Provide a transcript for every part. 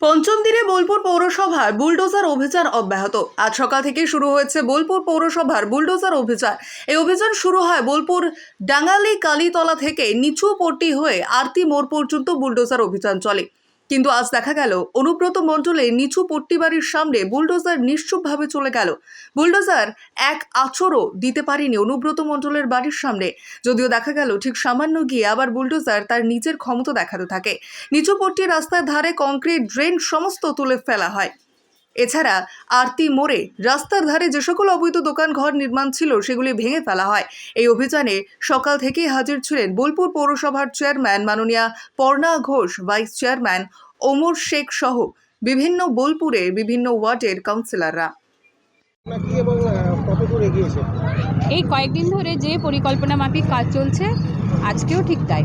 পঞ্চম দিনে বোলপুর পৌরসভার বুলডোজার অভিযান অব্যাহত। আজ সকাল থেকে শুরু হয়েছে বোলপুর পৌরসভার বুলডোজার অভিযান। এই অভিযান শুরু হয় বোলপুর ডাঙ্গালি কালীতলা থেকে নিচু পট্টি হয়ে আরতি মোড় পর্যন্ত বুলডোজার অভিযান চলে। কিন্তু আজ দেখা গেল অনুব্রত মণ্ডলের নিচু পট্টি বাড়ির সামনে বুলডোজার নিশ্চুপভাবে চলে গেল। বুলডোজার এক আঁচড়ও দিতে পারেনি অনুব্রত মণ্ডলের বাড়ির সামনে। যদিও দেখা গেল ঠিক সামান্য গিয়ে আবার বুলডোজার তার নিজের ক্ষমতা দেখাতে থাকে। নিচু পট্টি রাস্তার ধারে কংক্রিট ড্রেন সমস্ত তুলে ফেলা হয়। এছাড়া আরতি মোড়ে রাস্তার ধারে যে সকল অবৈধ দোকান ঘর নির্মাণ ছিল সেগুলি ভেঙে ফেলা হয়। এই অভিযানে সকাল থেকেই হাজির ছিলেন বোলপুর পৌরসভার চেয়ারম্যান মাননীয়া পর্ণা ঘোষ, ভাইস চেয়ারম্যান ওমর শেখ সহ বিভিন্ন বোলপুরের বিভিন্ন ওয়ার্ডের কাউন্সিলররা। নাকি এবং কত দূর এগিয়েছে? এই কয়েকদিন ধরে যে পরিকল্পনা মাফিক কাজ চলছে, আজকেও ঠিক তাই।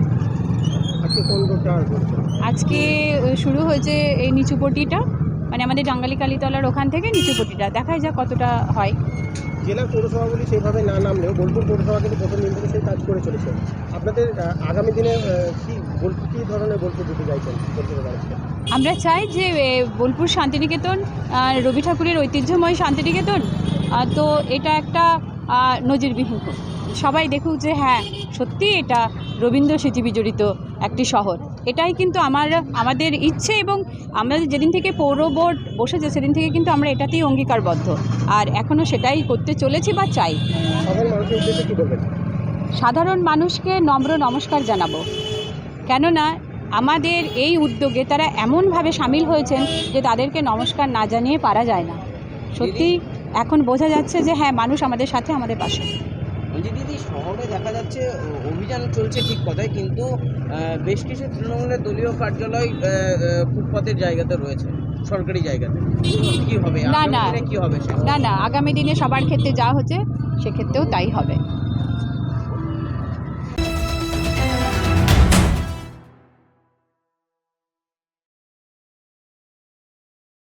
আজকে কোন রোডটা করছে? আজকে শুরু হয়েছে এই নিচুপটিটা, মানে আমাদের ডাঙ্গালি কালীতলার ওখান থেকে নিচুপটিটা, দেখাই যাক কতটা হয়। জেলার পৌরসভাগুলি সেইভাবে না নামলেও বোলপুর পৌরসভা কিন্তু প্রথম দিন থেকে সেই কাজ করে চলেছে। আপনাদের আগামী দিনে কী ধরনের বোলপুর দিতে চাইছেন? আমরা চাই যে বোলপুর শান্তিনিকেতন রবি ঠাকুরের ঐতিহ্যময় শান্তিনিকেতন, তো এটা একটা নজিরবিহীন হোক। সবাই দেখুক যে হ্যাঁ, সত্যি এটা রবীন্দ্র স্মৃতি বিজড়িত একটি শহর। এটাই কিন্তু আমাদের ইচ্ছে, এবং আমরা যেদিন থেকে পৌর বোর্ড বসেছে সেদিন থেকে কিন্তু আমরা এটাতেই অঙ্গীকারবদ্ধ, আর এখনও সেটাই করতে চলেছি বা চাই। সাধারণ মানুষকে নম্র নমস্কার জানাবো, কেননা আমাদের এই উদ্যোগে তারা এমনভাবে সামিল হয়েছেন যে তাদেরকে নমস্কার না জানিয়ে পারা যায় না। সত্যি এখন বোঝা যাচ্ছে যে হ্যাঁ, মানুষ আমাদের সাথে, আমাদের পাশে। দিদি, শহরে দেখা যাচ্ছে অভিযান চলছে ঠিক কথাই, কিন্তু বেশ কিছু তৃণমূলের দলীয় কার্যালয় ফুটপাতের জায়গাতে রয়েছে, সরকারি জায়গাতে। কি হবে? না, কি হবে? না, আগামী দিনে সবার ক্ষেত্রে যা হচ্ছে সেক্ষেত্রেও তাই হবে।